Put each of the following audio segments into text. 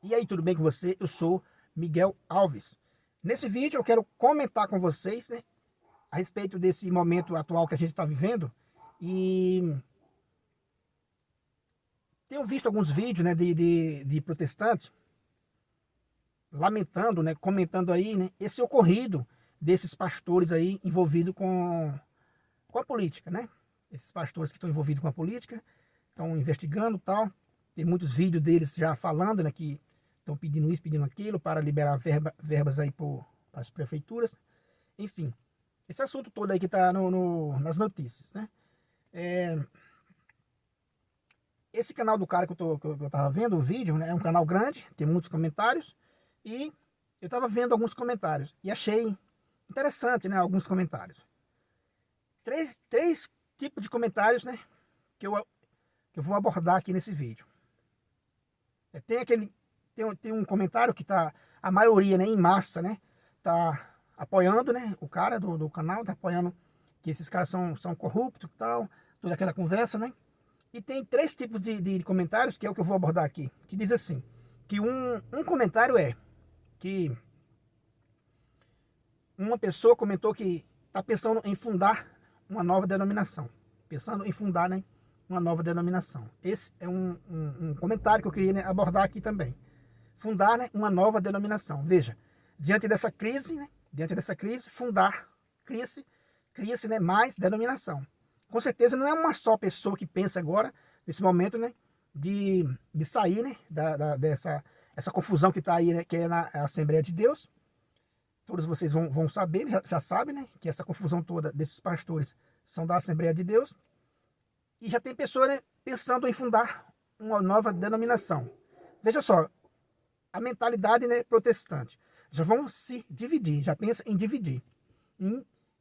E aí, tudo bem com você? Eu sou Miguel Alves. Nesse vídeo eu quero comentar com vocês, né, a respeito desse momento atual que a gente está vivendo. E tenho visto alguns vídeos, né, de protestantes lamentando, né, comentando aí, né, esse ocorrido desses pastores aí envolvidos com a política, né? Esses pastores que estão envolvidos com a política, estão investigando e tal. Tem muitos vídeos deles já falando, né, que estão pedindo isso, pedindo aquilo, para liberar verbas aí para as prefeituras. Enfim, esse assunto todo aí que está nas notícias, né? Esse canal do cara que eu tava vendo o vídeo, né, é um canal grande, tem muitos comentários, e eu tava vendo alguns comentários, e achei interessante, né, alguns comentários. Três tipos de comentários, né, que eu vou abordar aqui nesse vídeo. Tem um comentário que tá, a maioria, né, em massa, né, tá apoiando, né, o cara do canal, tá apoiando que esses caras são corruptos e tal, toda aquela conversa, né. E tem três tipos de comentários, que é o que eu vou abordar aqui, que diz assim, que um comentário é que uma pessoa comentou que está pensando em fundar uma nova denominação, pensando em fundar, né, uma nova denominação. Esse é um comentário que eu queria, né, abordar aqui também. Fundar, né, uma nova denominação. Veja, diante dessa crise, né, cria-se, né, mais denominação. Com certeza não é uma só pessoa que pensa agora, nesse momento, né, de sair, né, dessa essa confusão que está aí, né, que é na Assembleia de Deus. Todos vocês vão saber, já sabem, né, que essa confusão toda desses pastores são da Assembleia de Deus. E já tem pessoas, né, pensando em fundar uma nova denominação. Veja só, a mentalidade, né, protestante. Já vão se dividir, já pensa em dividir,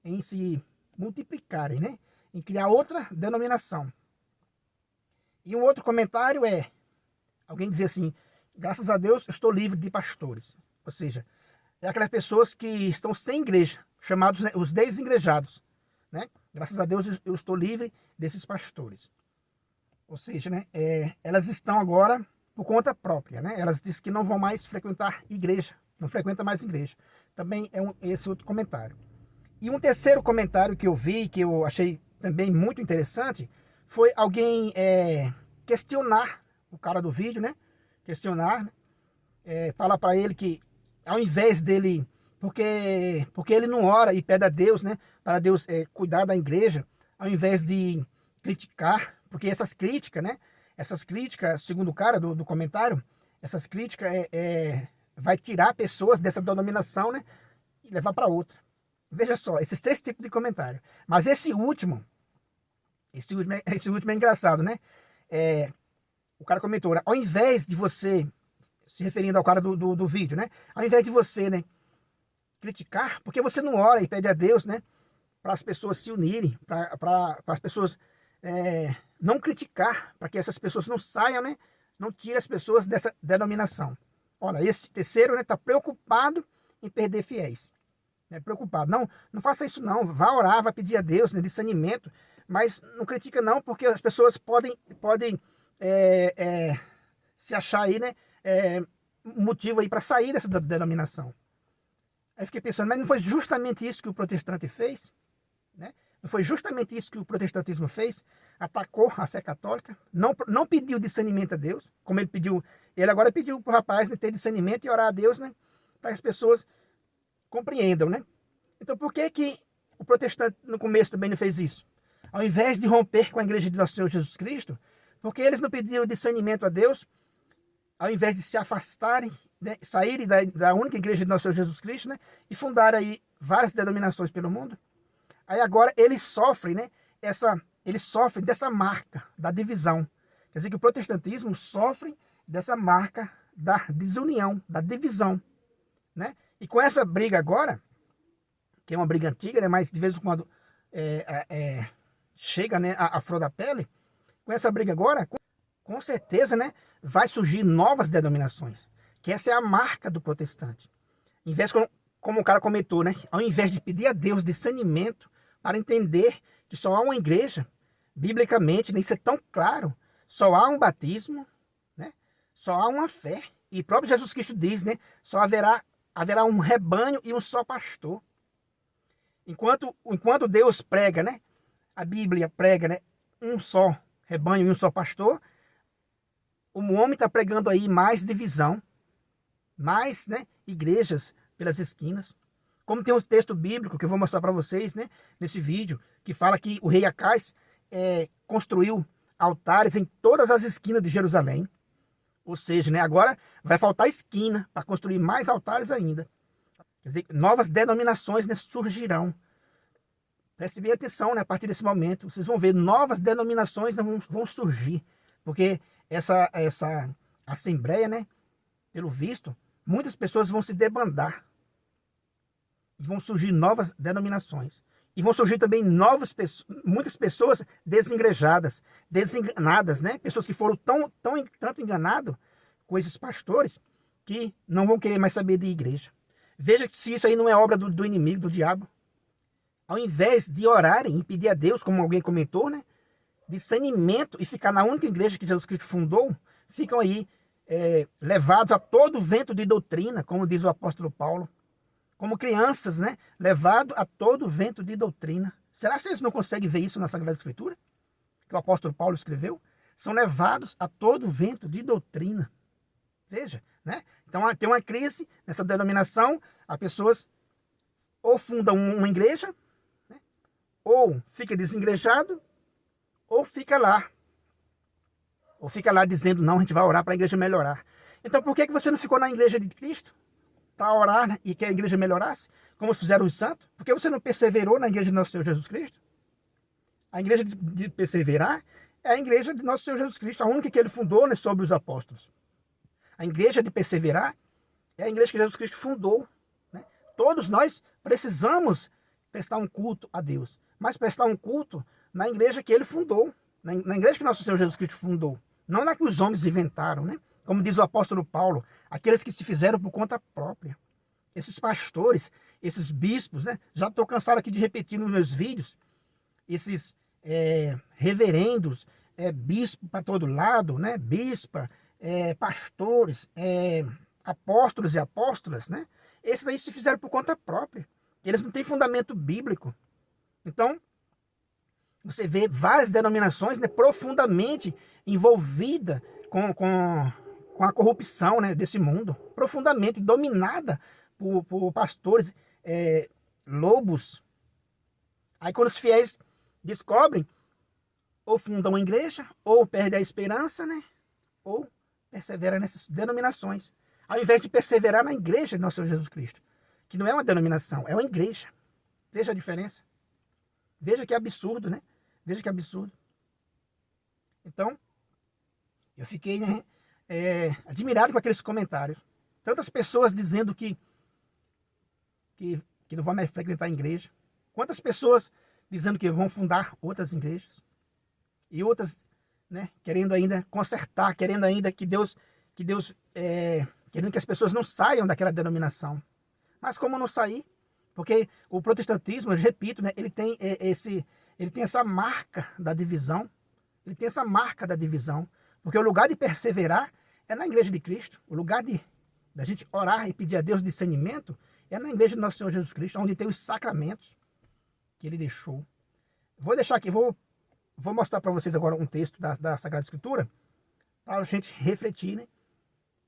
em se multiplicarem, né, em criar outra denominação. E um outro comentário é, alguém dizer assim, graças a Deus eu estou livre de pastores. Ou seja, é aquelas pessoas que estão sem igreja, chamados, né, os desigrejados, né? Graças a Deus eu estou livre desses pastores. Ou seja, né, elas estão agora por conta própria, né? Elas dizem que não vão mais frequentar igreja, não frequentam mais igreja. Também é esse outro comentário. E um terceiro comentário que eu vi, que eu achei também muito interessante, foi alguém questionar o cara do vídeo, né? Questionar, né? Falar para ele que ao invés dele, porque ele não ora e pede a Deus, né? Para Deus cuidar da igreja, ao invés de criticar, porque essas críticas, né? Essas críticas, segundo o cara do comentário, essas críticas vai tirar pessoas dessa denominação, né? E levar para outra. Veja só, esses três tipos de comentário. Mas esse último é engraçado, né? O cara comentou, né? Ao invés de você, se referindo ao cara do vídeo, né? Ao invés de você, né, criticar, porque você não ora e pede a Deus, né? Para as pessoas se unirem, para as pessoas não criticar, para que essas pessoas não saiam, né? Não tirem as pessoas dessa denominação. Olha, esse terceiro, né, está preocupado em perder fiéis. Preocupado. Não faça isso não. Vá orar, vá pedir a Deus, né, discernimento, mas não critica não, porque as pessoas podem se achar aí, né, motivo aí para sair dessa denominação. Aí fiquei pensando, mas não foi justamente isso que o protestante fez? Né? Não foi justamente isso que o protestantismo fez? Atacou a fé católica, não pediu discernimento a Deus, como ele agora pediu para o rapaz, né, ter discernimento e orar a Deus, né, para que as pessoas compreendam, né? Então por que o protestante no começo também não fez isso? Ao invés de romper com a igreja de nosso Senhor Jesus Cristo, porque eles não pediram discernimento a Deus, ao invés de se afastarem, né, saírem da única igreja de nosso Senhor Jesus Cristo, né, e fundarem aí várias denominações pelo mundo, aí agora eles sofrem, né, eles sofrem dessa marca da divisão. Quer dizer que o protestantismo sofre dessa marca da desunião, da divisão, né? E com essa briga agora, que é uma briga antiga, né, mas de vez em quando chega, né, a flor da pele, com essa briga agora, com certeza, né, vai surgir novas denominações, que essa é a marca do protestante. Em vez, como o cara comentou, né, ao invés de pedir a Deus discernimento para entender que só há uma igreja, biblicamente, né, isso é tão claro, só há um batismo, né, só há uma fé E próprio Jesus Cristo diz, né? Só haverá um rebanho e um só pastor. Enquanto Deus prega, né? A Bíblia prega, né? Um só rebanho e um só pastor. O homem está pregando aí mais divisão, mais, né, igrejas pelas esquinas. Como tem um texto bíblico que eu vou mostrar para vocês, né, nesse vídeo, que fala que o rei Acais construiu altares em todas as esquinas de Jerusalém. Ou seja, né, agora vai faltar esquina para construir mais altares ainda. Quer dizer, novas denominações, né, surgirão. Preste bem atenção, né, a partir desse momento. Vocês vão ver novas denominações vão surgir. Porque essa assembleia, né, pelo visto, muitas pessoas vão se debandar. E vão surgir novas denominações. E vão surgir também muitas pessoas desengrejadas, desenganadas, né? Pessoas que foram tanto enganadas com esses pastores que não vão querer mais saber de igreja. Veja se isso aí não é obra do inimigo, do diabo. Ao invés de orarem e pedir a Deus, como alguém comentou, né? Discernimento e ficar na única igreja que Jesus Cristo fundou, ficam aí levados a todo vento de doutrina, como diz o apóstolo Paulo. Como crianças, né? Levado a todo vento de doutrina. Será que vocês não conseguem ver isso na Sagrada Escritura? Que o apóstolo Paulo escreveu? São levados a todo vento de doutrina. Veja, né? Então tem uma crise nessa denominação. As pessoas ou fundam uma igreja, né? Ou fica desengrejado, ou fica lá. Ou fica lá dizendo, não, a gente vai orar para a igreja melhorar. Então por que você não ficou na igreja de Cristo? Para orar, né, e que a igreja melhorasse, como fizeram os santos? Por que você não perseverou na igreja de nosso Senhor Jesus Cristo? A igreja de perseverar é a igreja de nosso Senhor Jesus Cristo, a única que ele fundou, né, sobre os apóstolos. A igreja de perseverar é a igreja que Jesus Cristo fundou. Né? Todos nós precisamos prestar um culto a Deus, mas prestar um culto na igreja que ele fundou, na igreja que nosso Senhor Jesus Cristo fundou, não na que os homens inventaram, né? Como diz o apóstolo Paulo, aqueles que se fizeram por conta própria. Esses pastores, esses bispos, né? Já estou cansado aqui de repetir nos meus vídeos, esses reverendos, bispo para todo lado, né? Bispa, pastores, apóstolos e apóstolas, né? Esses aí se fizeram por conta própria. Eles não têm fundamento bíblico. Então, você vê várias denominações, né, profundamente envolvidas com a corrupção, né, desse mundo, profundamente dominada por pastores lobos. Aí quando os fiéis descobrem, ou fundam uma igreja, ou perdem a esperança, né, ou perseveram nessas denominações. Ao invés de perseverar na igreja de nosso Senhor Jesus Cristo, que não é uma denominação, é uma igreja. Veja a diferença. Veja que absurdo, né? Veja que absurdo. Então, eu fiquei, né, admirado com aqueles comentários. Tantas pessoas dizendo que não vão mais frequentar a igreja. Quantas pessoas dizendo que vão fundar outras igrejas. E outras, né, querendo ainda consertar, querendo ainda querendo que as pessoas não saiam daquela denominação. Mas como não sair? Porque o protestantismo, eu repito, né, ele tem essa marca da divisão. Ele tem essa marca da divisão. Porque o lugar de perseverar é na igreja de Cristo. O lugar da gente orar e pedir a Deus discernimento é na igreja do nosso Senhor Jesus Cristo, onde tem os sacramentos que ele deixou. Vou deixar aqui, vou mostrar para vocês agora um texto da Sagrada Escritura para a gente refletir, né,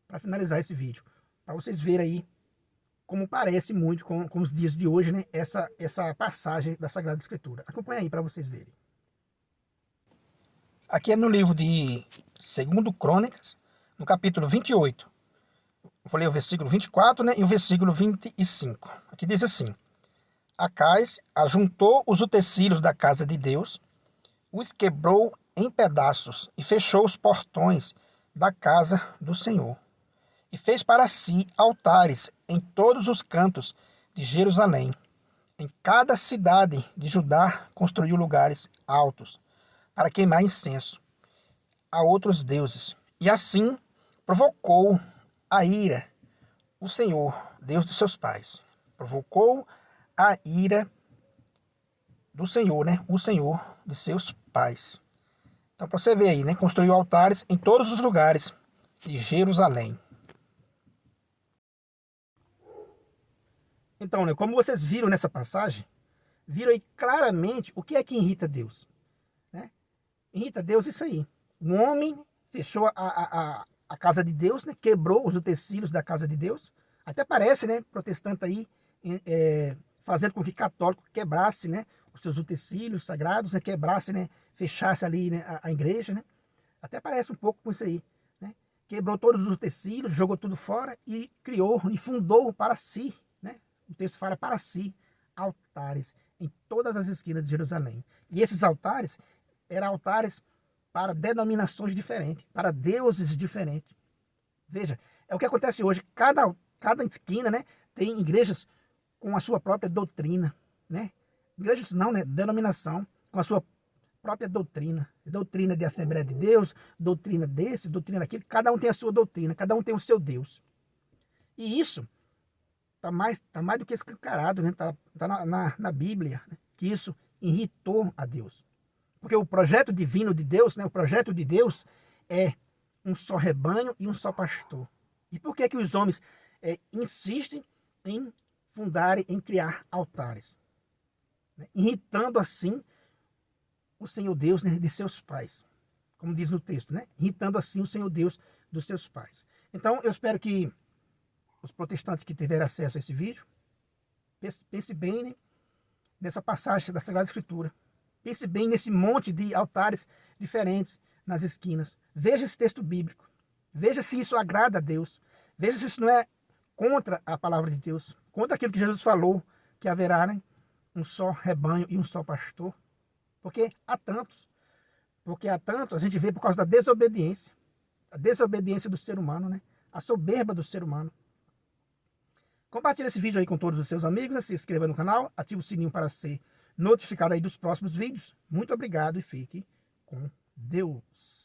para finalizar esse vídeo. Para vocês verem aí como parece muito com os dias de hoje, né, essa passagem da Sagrada Escritura. Acompanha aí para vocês verem. Aqui é no livro de 2 Crônicas, no capítulo 28. Vou ler o versículo 24, né, e o versículo 25. Aqui diz assim: Acais ajuntou os utensílios da casa de Deus, os quebrou em pedaços e fechou os portões da casa do Senhor. E fez para si altares em todos os cantos de Jerusalém. Em cada cidade de Judá construiu lugares altos para queimar incenso a outros deuses. E assim provocou a ira o Senhor, Deus de seus pais. Provocou a ira do Senhor, né? O Senhor de seus pais. Então, para você ver aí, né? Construiu altares em todos os lugares de Jerusalém. Então, né, como vocês viram nessa passagem, viram aí claramente o que é que irrita Deus, né? Irrita Deus isso aí. Um homem fechou a casa de Deus, né? Quebrou os utensílios da casa de Deus. Até parece, né, protestante aí, fazendo com que católico quebrasse, né, os seus utensílios sagrados, né, quebrasse, né, fechasse ali, né, a igreja, né? Até parece um pouco com isso aí, né? Quebrou todos os utensílios, jogou tudo fora e criou e fundou para si, né? O texto fala para si altares em todas as esquinas de Jerusalém. E esses altares eram altares para denominações diferentes, para deuses diferentes. Veja, é o que acontece hoje. Cada esquina, né, tem igrejas com a sua própria doutrina, né? Igrejas não, né? Denominação com a sua própria doutrina. Doutrina de Assembleia de Deus, doutrina desse, doutrina daquele. Cada um tem a sua doutrina, cada um tem o seu Deus. E isso tá mais do que escancarado, né? Tá na Bíblia, né? Que isso irritou a Deus. Porque o projeto divino de Deus, né? O projeto de Deus é um só rebanho e um só pastor. E por que que os homens insistem em fundarem, em criar altares? Né? Irritando assim o Senhor Deus, né, de seus pais. Como diz no texto, né? Irritando assim o Senhor Deus dos seus pais. Então, eu espero que os protestantes que tiverem acesso a esse vídeo, pense bem, né, nessa passagem da Sagrada Escritura. Pense bem nesse monte de altares diferentes nas esquinas. Veja esse texto bíblico. Veja se isso agrada a Deus. Veja se isso não é contra a palavra de Deus. Contra aquilo que Jesus falou, que haverá, né, um só rebanho e um só pastor. Porque há tantos. Porque há tantos, a gente vê por causa da desobediência. A desobediência do ser humano, né? A soberba do ser humano. Compartilhe esse vídeo aí com todos os seus amigos, se inscreva no canal, ative o sininho para ser notificado aí dos próximos vídeos. Muito obrigado e fique com Deus.